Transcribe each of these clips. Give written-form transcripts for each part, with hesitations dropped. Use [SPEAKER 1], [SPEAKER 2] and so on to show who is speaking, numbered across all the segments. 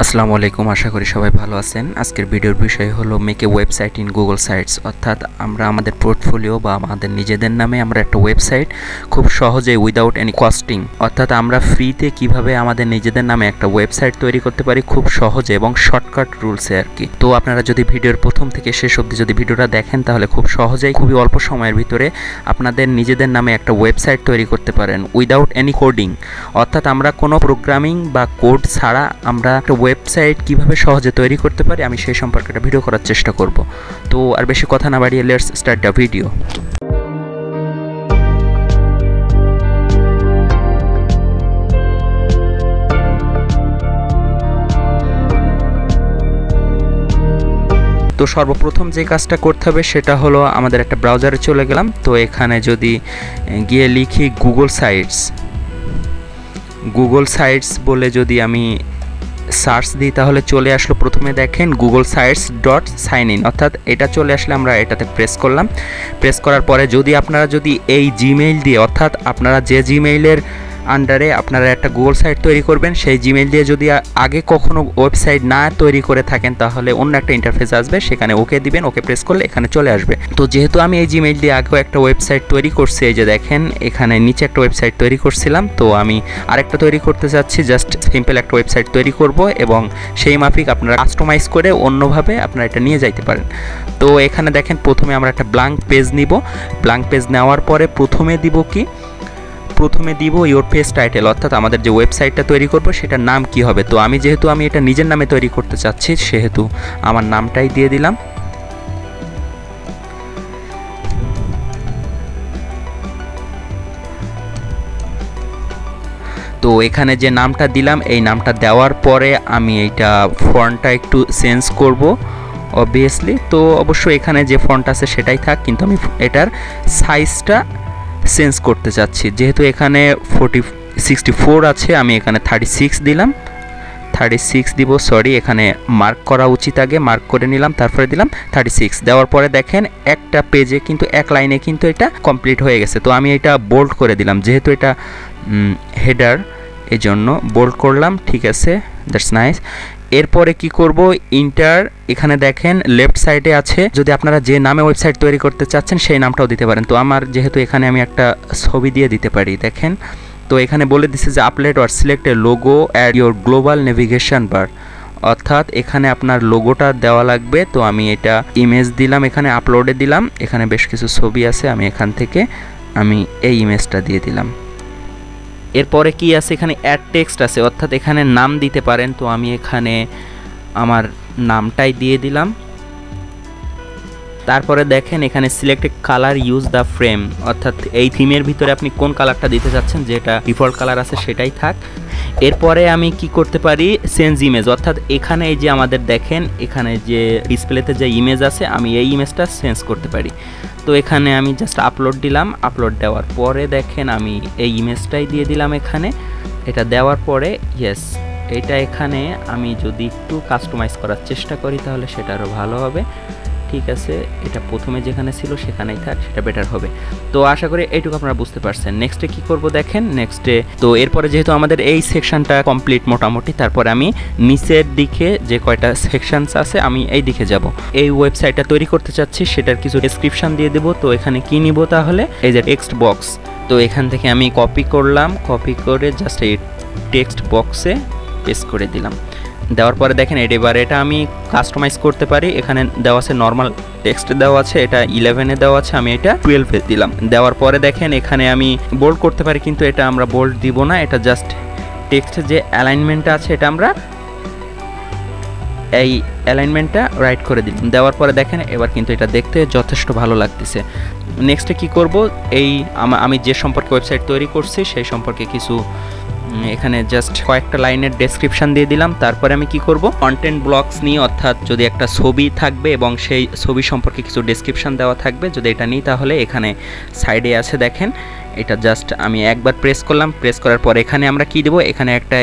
[SPEAKER 1] আসসালামু আলাইকুম, আশা করি সবাই ভালো আছেন। আজকের ভিডিওর বিষয় হলো make a website in Google sites, অর্থাৎ আমরা আমাদের পোর্টফোলিও বা আমাদের নিজেদের নামে আমরা একটা ওয়েবসাইট খুব সহজে উইদাউট এনি কস্টিং, অর্থাৎ আমরা ফ্রিতে কিভাবে আমাদের নিজেদের নামে একটা ওয়েবসাইট তৈরি করতে পারি খুব সহজে এবং শর্টকাট রুলসে আর কি। তো আপনারা যদি ভিডিওর প্রথম থেকে শেষ অবধি যদি ভিডিওটা দেখেন তাহলে খুব সহজেই খুবই অল্প সময়ের ভিতরে আপনাদের নিজেদের নামে একটা ওয়েবসাইট তৈরি করতে পারেন উইদাউট এনি কোডিং, অর্থাৎ আমরা কোনো প্রোগ্রামিং বা কোড ছাড়া আমরা একটা ওয়েবসাইট কিভাবে সহজে তৈরি করতে পারি আমি সেই সম্পর্কে একটা ভিডিও করার চেষ্টা করব। তো আর বেশি কথা না বাড়িয়ে লেটস স্টার্ট দ্য ভিডিও। তো সর্বপ্রথম যে কাজটা করতে হবে সেটা হলো আমাদের একটা ব্রাউজারে চলে গেলাম। তো এখানে যদি গিয়ে লিখি গুগল সাইটস বলে যদি আমি সার্চ দিই তাহলে চলে আসলো। প্রথমে দেখেন googlesites.signin, অর্থাৎ এটা চলে আসলে আমরা এটাতে প্রেস করলাম। প্রেস করার পরে যদি আপনারা এই জিমেইল দিয়ে, অর্থাৎ আপনারা যে জিমেইলের আন্ডারে আপনারা একটা গুগল সাইট তৈরি করবেন সেই জিমেইল দিয়ে যদি আগে কখনো ওয়েবসাইট না তৈরি করে থাকেন তাহলে অন্য একটা ইন্টারফেস আসবে, সেখানে ওকে দিবেন। ওকে প্রেস করলে এখানে চলে আসবে। তো যেহেতু আমি এই জিমেইল দিয়ে আগেও একটা ওয়েবসাইট তৈরি করছি, এই যে দেখেন এখানে নিচে একটা ওয়েবসাইট তৈরি করছিলাম, তো আমি আরেকটা তৈরি করতে চাচ্ছি। জাস্ট সিম্পল একটা ওয়েবসাইট তৈরি করব এবং সেই মাফিক আপনারা কাস্টমাইজ করে অন্যভাবে আপনারা এটা নিয়ে যাইতে পারেন। তো এখানে দেখেন প্রথমে আমরা একটা ব্ল্যাঙ্ক পেজ নিব। ব্ল্যাঙ্ক পেজ নেওয়ার পরে প্রথমে দিব ইওর পেজ টাইটেল, অর্থাৎ আমাদের যে ওয়েবসাইটটা তৈরি করব সেটার নাম কি হবে। তো যেহেতু আমি এটা নিজের নামে তৈরি করতে চাচ্ছি সেহেতু আমার নামটাই দিয়ে দিলাম। তো এখানে যে নামটা দিলাম এই নামটা দেওয়ার পরে আমি এইটা ফন্টটা একটু চেঞ্জ করব অবভিয়াসলি। তো অবশ্যই এখানে যে ফন্ট আছে সেটাই থাক, কিন্তু আমি এটার সাইজটা চেঞ্জ করতে চাচ্ছি। যেহেতু এখানে 64 আছে আমি এখানে 36 দিলাম, 36 দিব। সরি, এখানে মার্ক করা উচিত, আগে মার্ক করে নিলাম তারপরে দিলাম 36। দেওয়ার পরে দেখেন একটা পেজে কিন্তু এক লাইনে কিন্তু এটা কমপ্লিট হয়ে গেছে। তো আমি এটা বোল্ড করে দিলাম, যেহেতু এটা হেডার এই জন্য বোল্ড করলাম। ঠিক আছে, দ্যাটস নাইস। এরপরে কি করব, ইন্টার, এখানে দেখেন লেফট সাইডে আছে, যদি আপনারা যে নামে ওয়েবসাইট তৈরি করতে চাচ্ছেন সেই নামটাও দিতে পারেন। তো আমার যেহেতু এখানে আমি একটা ছবি দিয়ে দিতে পারি, দেখেন। তো এখানে বলে দিচ্ছে যে upload or select A logo at your global navigation বার, অর্থাৎ এখানে আপনার লোগোটা দেওয়া লাগবে। তো আমি এটা ইমেজ দিলাম, এখানে আপলোডে দিলাম। এখানে বেশ কিছু ছবি আছে, আমি এখান থেকে এই ইমেজটা দিয়ে দিলাম। এরপরে কি আছে, এখানে অ্যাড টেক্সট আছে, অর্থাৎ এখানে নাম দিতে পারেন। তো আমি এখানে আমার নামটাই দিয়ে দিলাম। তারপরে দেখেন এখানে select colour use the frame, অর্থাৎ এই থিমের ভিতরে আপনি কোন কালারটা দিতে চাচ্ছেন, যেটা ডিফল্ট কালার আছে সেটাই থাক। এরপরে আমি কি করতে পারি, চেঞ্জ ইমেজ, অর্থাৎ এখানে এই যে আমাদের দেখেন এখানে যে ডিসপ্লেতে যে ইমেজ আছে আমি এই ইমেজটা চেঞ্জ করতে পারি। তো এখানে আমি জাস্ট আপলোড দিলাম। আপলোড দেওয়ার পরে দেখেন আমি এই ইমেজটাই দিয়ে দিলাম এখানে। এটা দেওয়ার পরে ইয়েস, এটা এখানে আমি যদি একটু কাস্টমাইজ করার চেষ্টা করি তাহলে সেটা আরও ভালো হবে। ঠিক আছে, এটা প্রথমে যেখানে ছিল সেখানেই থাক, সেটা বেটার হবে। তো আশা করি এইটুকু আপনারা বুঝতে পারছেন। নেক্সটে কি করব দেখেন, নেক্সটে তো এরপরে যেহেতু আমাদের এই সেকশনটা কমপ্লিট মোটামুটি, তারপরে আমি নিচের দিকে যে কয়টা সেকশনস আছে আমি এই দিকে যাব। এই ওয়েবসাইটটা তৈরি করতে চাচ্ছি সেটার কিছু ডেসক্রিপশন দিয়ে দেবো। তো এখানে কি নিব তাহলে, এই যে টেক্সট বক্স। তো এখান থেকে আমি কপি করলাম, কপি করে জাস্ট এই টেক্সট বক্সে পেস্ট করে দিলাম। দেওয়ার পরে দেখেন এবার এটা আমি কাস্টমাইজ করতে পারি। এখানে দেওয়া আছে নর্মাল টেক্সট দেওয়া আছে, এটা 11-এ দেওয়া আছে, আমি এটা 12-এ দিলাম। দেওয়ার পরে দেখেন এখানে আমি বোল্ড করতে পারি, কিন্তু এটা আমরা বোল্ড দিব না, এটা জাস্ট টেক্সটের যে অ্যালাইনমেন্টটা আছে এটা আমরা এই অ্যালাইনমেন্টটা রাইট করে দিলাম। দেওয়ার পরে দেখেন এবার কিন্তু এটা দেখতে যথেষ্ট ভালো লাগতেছে। নেক্সটে কি করব, আমি যে সম্পর্কে ওয়েবসাইট তৈরি করছি সেই সম্পর্কে কিছু এখানে জাস্ট কয়েকটা লাইনের ডেসক্রিপশন দিয়ে দিলাম। তারপরে আমি কি করব, কন্টেন্ট ব্লকস নিই, অর্থাৎ যদি একটা ছবি থাকবে এবং সেই ছবি সম্পর্কে কিছু ডেসক্রিপশন দেওয়া থাকবে, যদি এটা নিই তাহলে এখানে সাইডে আছে দেখেন এটা জাস্ট আমি একবার প্রেস করলাম। প্রেস করার পর এখানে আমরা কি দেব, এখানে একটা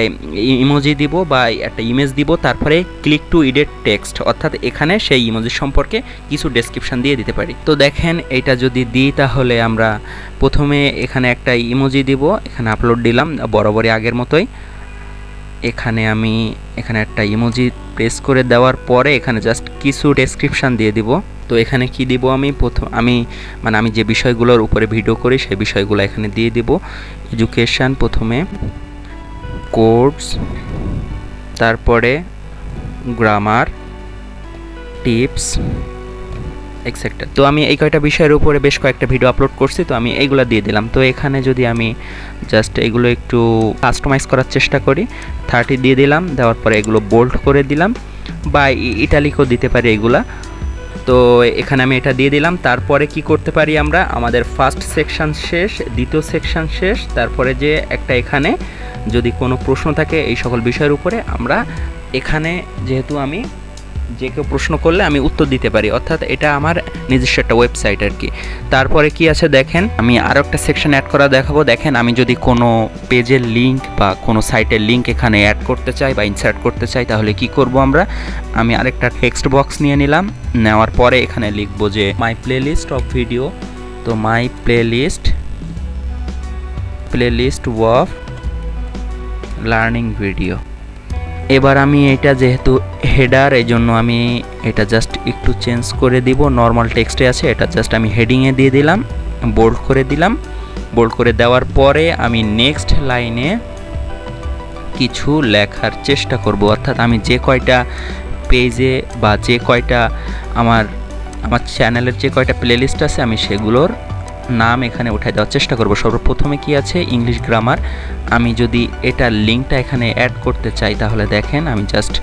[SPEAKER 1] ইমোজি দিব বা একটা ইমেজ দিব। তারপরে ক্লিক টু এডিট টেক্সট, অর্থাৎ এখানে সেই ইমোজি সম্পর্কে কিছু ডেসক্রিপশন দিয়ে দিতে পারি। তো দেখেন এটা যদি দিই তাহলে আমরা প্রথমে এখানে একটা ইমোজি দিব, এখানে আপলোড দিলাম বরাবরই আগের মতোই। এখানে আমি এখানে একটা ইমোজি প্রেস করে দেওয়ার পরে এখানে জাস্ট কিছু ডেসক্রিপশান দিয়ে দিব। তো এখানে কি দিব আমি আমি যে বিষয়গুলোর উপরে ভিডিও করি সেই বিষয়গুলো এখানে দিয়ে দিব। এডুকেশান প্রথমে, কোর্স, তারপরে গ্রামার, টিপস এক্সেট্রা। তো আমি এই কয়টা বিষয়ের উপরে বেশ কয়েকটা ভিডিও আপলোড করছি, তো আমি এইগুলো দিয়ে দিলাম। তো এখানে যদি আমি জাস্ট এগুলো একটু কাস্টমাইজ করার চেষ্টা করি, 30 দিয়ে দিলাম, দেওয়ার পরে এগুলো বোল্ড করে দিলাম বা ইটালিকও দিতে পারি এগুলা। তো এখানে আমি এটা দিয়ে দিলাম। তারপরে কি করতে পারি আমরা, আমাদের ফার্স্ট সেকশন শেষ, দ্বিতীয় সেকশন শেষ, তারপরে যে একটা এখানে যদি কোনো প্রশ্ন থাকে এই সকল বিষয়ের উপরে আমরা এখানে যেহেতু আমি যে কেউ প্রশ্ন করলে আমি উত্তর দিতে পারি, অর্থাৎ এটা আমার নিজস্ব একটা ওয়েবসাইট আর কি। তারপরে কি আছে দেখেন, আমি আরও একটা সেকশন অ্যাড করা দেখাবো। দেখেন আমি যদি কোনো পেজের লিঙ্ক বা কোনো সাইটের লিঙ্ক এখানে অ্যাড করতে চাই বা ইনসার্ট করতে চাই তাহলে কি করব আমি আরেকটা টেক্সট বক্স নিয়ে নিলাম। নেওয়ার পরে এখানে লিখবো যে মাই প্লেলিস্ট অফ ভিডিও। তো মাই প্লেলিস্ট অফ লার্নিং ভিডিও। এবার আমি এটা যেহেতু হেডার, এই জন্য আমি এটা জাস্ট একটু চেঞ্জ করে দিব। নর্মাল টেক্সটে আছে, এটা জাস্ট আমি হেডিংয়ে দিয়ে দিলাম, বোল্ড করে দিলাম। বোল্ড করে দেওয়ার পরে আমি নেক্সট লাইনে কিছু লেখার চেষ্টা করব, অর্থাৎ আমি যে কয়টা পেজে বা যে কয়টা আমার চ্যানেলের যে কয়টা প্লেলিস্ট আছে আমি সেগুলোর নাম এখানে উঠাই দেওয়ার চেষ্টা করব। সর্বপ্রথমে কি আছে, ইংলিশ গ্রামার। আমি যদি এটার লিঙ্কটা এখানে অ্যাড করতে চাই তাহলে দেখেন আমি জাস্ট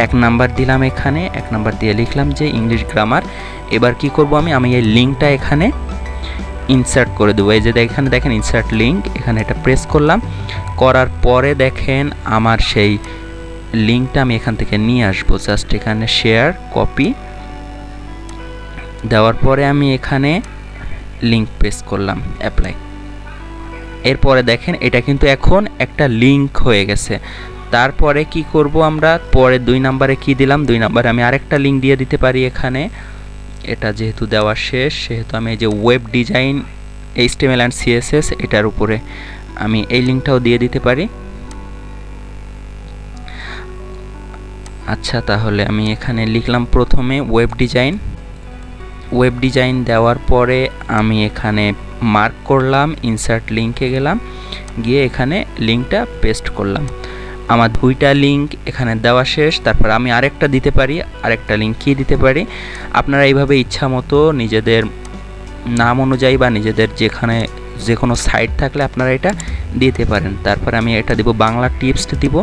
[SPEAKER 1] 1 নাম্বার দিলাম, এখানে 1 নাম্বার দিয়ে লিখলাম যে ইংলিশ গ্রামার। এবার কি করব আমি এই লিঙ্কটা এখানে ইনসার্ট করে দেবো। এই যে এখানে দেখেন ইনসার্ট লিঙ্ক, এখানে এটা প্রেস করলাম। করার পরে দেখেন আমার সেই লিঙ্কটা আমি এখান থেকে নিয়ে আসবো। জাস্ট এখানে শেয়ার, কপি দেওয়ার পরে আমি এখানে লিঙ্ক প্রেস করলাম, অ্যাপ্লাই। এরপরে দেখেন এটা কিন্তু এখন একটা লিঙ্ক হয়ে গেছে। তারপরে কি করব আমরা, পরে 2 নম্বরে কি দিলাম, 2 নম্বরে আমি আরেকটা লিঙ্ক দিয়ে দিতে পারি এখানে। এটা যেহেতু দেওয়া শেষ সেহেতু আমি এই যে web design HTML and CSS এটার উপরে আমি এই লিঙ্কটাও দিয়ে দিতে পারি। আচ্ছা, তাহলে আমি এখানে লিখলাম প্রথমে ওয়েব ডিজাইন দেওয়ার পরে আমি এখানে মার্ক করলাম, ইনসার্ট লিঙ্কে গেলাম, গিয়ে এখানে লিঙ্কটা পেস্ট করলাম। আমার 2টা লিঙ্ক এখানে দেওয়া শেষ। তারপর আমি আরেকটা দিতে পারি, আরেকটা লিঙ্ক কি দিতে পারি, আপনারা এইভাবে ইচ্ছা মতো নিজেদের নাম অনুযায়ী বা নিজেদের যেখানে যে কোনো সাইট থাকলে আপনারা এটা দিতে পারেন। তারপর আমি এটা দিব বাংলা টিপস দিব।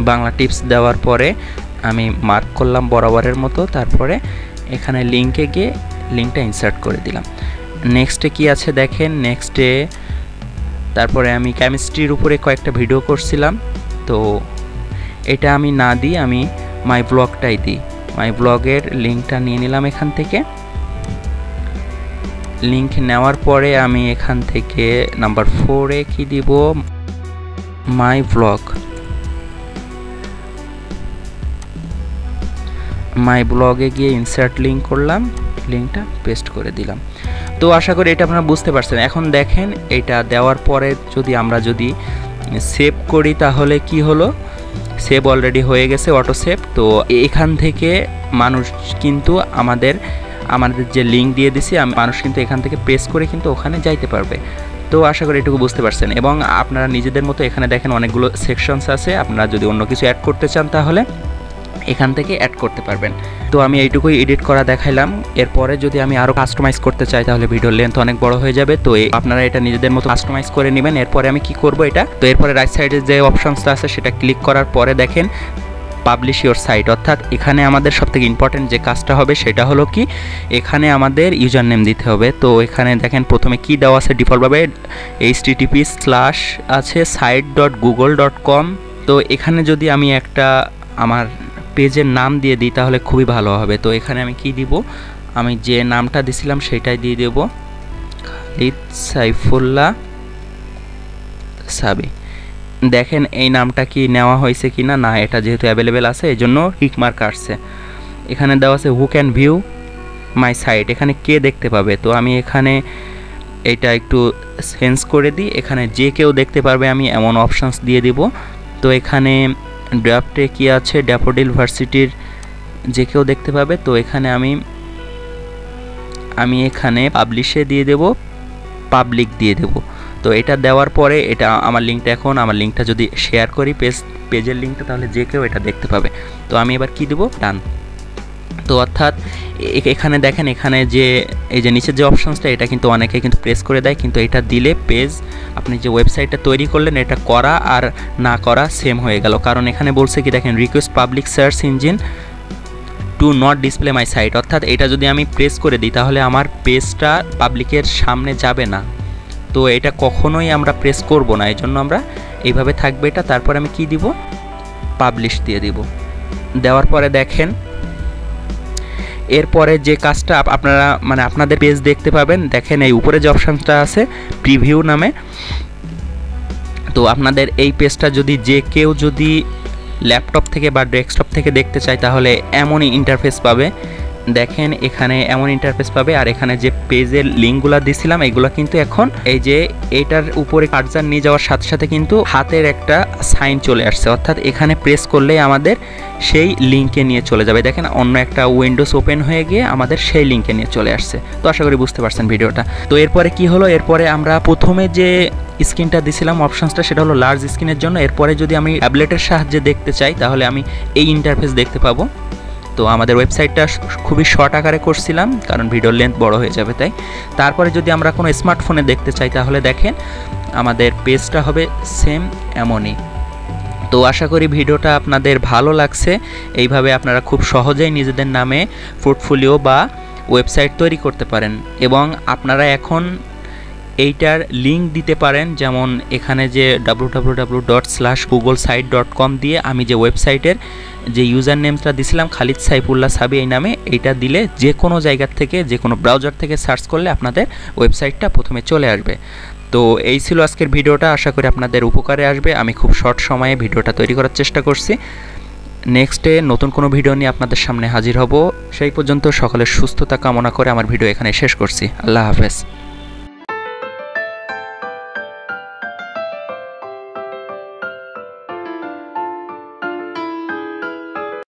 [SPEAKER 1] বাংলা টিপস দেওয়ার পরে আমি মার্ক করলাম বরাবরের মতো। তারপরে এখানে লিঙ্কে গিয়ে লিঙ্কটা ইনসার্ট করে দিলাম। নেক্সটে কি আছে দেখেন, নেক্সটে তারপরে আমি কেমিস্ট্রির উপরে কয়েকটা ভিডিও করছিলাম, তো এটা আমি না দিই, আমি মাই ব্লগটাই দিই। মাই ব্লগের লিঙ্কটা নিয়ে নিলাম এখান থেকে। লিঙ্ক নেওয়ার পরে আমি এখান থেকে নাম্বার 4-এ কি দিব, মাই ব্লগে গিয়ে ইনসার্ট লিঙ্ক করলাম, লিঙ্কটা পেস্ট করে দিলাম। তো আশা করি এটা আপনারা বুঝতে পারছেন। এখন দেখেন এটা দেওয়ার পরে আমরা যদি সেভ করি তাহলে কি হলো, সেভ অলরেডি হয়ে গেছে, অটো সেভ। তো এখান থেকে মানুষ কিন্তু আমাদের যে লিঙ্ক দিয়ে দিছি মানুষ কিন্তু এখান থেকে প্রেস করে কিন্তু ওখানে যাইতে পারবে। তো আশা করি এটুকু বুঝতে পারছেন। এবং আপনারা নিজেদের মতো এখানে দেখেন অনেকগুলো সেকশনস আছে, আপনারা যদি অন্য কিছু অ্যাড করতে চান তাহলে এখান থেকে অ্যাড করতে পারবেন। তো আমি এইটুকুই এডিট করা দেখাইলাম। এরপরে যদি আমি আরও কাস্টমাইজ করতে চাই তাহলে ভিডিওর লেন্থ অনেক বড় হয়ে যাবে। তো আপনারা এটা নিজেদের মতো কাস্টমাইজ করে নেবেন। এরপরে আমি কি করব এটা, তো এরপরে রাইট সাইডে যে অপশনসটা আছে সেটা ক্লিক করার পরে দেখেন পাবলিশ ইওর সাইট, অর্থাৎ এখানে আমাদের সবথেকে ইম্পর্টেন্ট যে কাজটা হবে সেটা হলো কি, এখানে আমাদের ইউজার নেম দিতে হবে। তো এখানে দেখেন প্রথমে কি দেওয়া আছে ডিফল্টভাবে http/ আছে site.google.com। তো এখানে যদি আমি একটা আমার পেজের নাম দিয়ে দিই তাহলে খুবই ভালো হবে। তো এখানে আমি কি দিব, আমি যে নামটা দিছিলাম সেটাই দিয়ে দেব, খালিদ সাইফুল্লাহ সাবি। দেখেন এই নামটা কি নেওয়া হয়েছে কি না, এটা যেহেতু অ্যাভেলেবেল আছে এই জন্য টিক মার্ক আসছে। এখানে দেওয়া আছে who can view my site, এখানে কে দেখতে পাবে। তো আমি এখানে এটা একটু চেঞ্জ করে দিই, এখানে যে কেউ দেখতে পারবে আমি এমন অপশানস দিয়ে দিব। তো এখানে ড্রাফটে কি আছে, ড্যাফোডিল ভার্সিটির যে কেউ দেখতে পাবে। তো এখানে আমি এখানে পাবলিশে দিয়ে দেব, পাবলিক দিয়ে দেব। তো এটা দেওয়ার পরে এটা আমার লিঙ্কটা, এখন আমার লিঙ্কটা যদি শেয়ার করি পেজের লিঙ্কটা, তাহলে যে কেউ এটা দেখতে পাবে। তো আমি এবার কি দেব, ডান। তো অর্থাৎ এখানে দেখেন, এখানে যে এই যে নিচের যে অপশানসটা, এটা কিন্তু অনেকে কিন্তু প্রেস করে দেয়, কিন্তু এটা দিলে পেজ, আপনি যে ওয়েবসাইটটা তৈরি করলেন এটা করা আর না করা সেম হয়ে গেল। কারণ এখানে বলছে কি দেখেন, request public search engine to not display my site, অর্থাৎ এটা যদি আমি প্রেস করে দিই তাহলে আমার পেজটা পাবলিকের সামনে যাবে না। তো এটা কখনোই আমরা প্রেস করব না, এই জন্য আমরা এইভাবে থাকবে এটা। তারপর আমি কি দিব, পাবলিশ দিয়ে দিব। দেওয়ার পরে দেখেন এরপরে যে কাজটা আপনারা মানে আপনাদের পেজ দেখতে পাবেন, দেখেন এই উপরে যে অপশানটা আছে প্রিভিউ নামে। তো আপনাদের এই পেজটা যদি যে কেউ যদি ল্যাপটপ থেকে বা ডেস্কটপ থেকে দেখতে চায় তাহলে এমনই ইন্টারফেস পাবে। দেখেন এখানে এমন ইন্টারফেস পাবে, আর এখানে যে পেজের লিঙ্কগুলো দিছিলাম এগুলো কিন্তু এখন এই যে এটার উপরে কার্সার নিয়ে যাওয়ার সাথে সাথে কিন্তু হাতের একটা সাইন চলে আসছে, অর্থাৎ এখানে প্রেস করলেই আমাদের সেই লিঙ্কে নিয়ে চলে যাবে। দেখেন অন্য একটা উইন্ডোজ ওপেন হয়ে গিয়ে আমাদের সেই লিঙ্কে নিয়ে চলে আসছে। তো আশা করি বুঝতে পারছেন ভিডিওটা। তো এরপরে কি হলো, এরপরে আমরা প্রথমে যে স্ক্রিনটা দিছিলাম অপশানসটা সেটা হলো লার্জ স্ক্রিনের জন্য। এরপরে যদি আমি ট্যাবলেটের সাহায্যে দেখতে চাই তাহলে আমি এই ইন্টারফেস দেখতে পাবো। তো আমাদের ওয়েবসাইটটা খুবই শর্ট আকারে করছিলাম কারণ ভিডিওর লেন্থ বড় হয়ে যাবে তাই। তারপরে যদি আমরা কোনো স্মার্টফোনে দেখতে চাই তাহলে দেখেন আমাদের পেজটা হবে সেম এমনই। তো আশা করি ভিডিওটা আপনাদের ভালো লাগছে। এইভাবে আপনারা খুব সহজেই নিজেদের নামে পোর্টফোলিও বা ওয়েবসাইট তৈরি করতে পারেন, এবং আপনারা এখন এইটার লিঙ্ক দিতে পারেন। যেমন এখানে যে www.googlesite.com দিয়ে আমি যে ওয়েবসাইটের যে ইউজার নেমটা দিছিলাম খালিদ সাইফুল্লাহ সাবি এই নামে, এইটা দিলে যে কোনো জায়গার থেকে যে কোনো ব্রাউজার থেকে সার্চ করলে আপনাদের ওয়েবসাইটটা প্রথমে চলে আসবে। তো এই ছিল আজকের ভিডিওটা, আশা করি আপনাদের উপকারে আসবে। আমি খুব শর্ট সময়ে ভিডিওটা তৈরি করার চেষ্টা করছি। নেক্সটে নতুন কোনো ভিডিও নিয়ে আপনাদের সামনে হাজির হব। সেই পর্যন্ত সকলের সুস্থতা কামনা করে আমার ভিডিও এখানে শেষ করছি। আল্লাহ হাফেজ।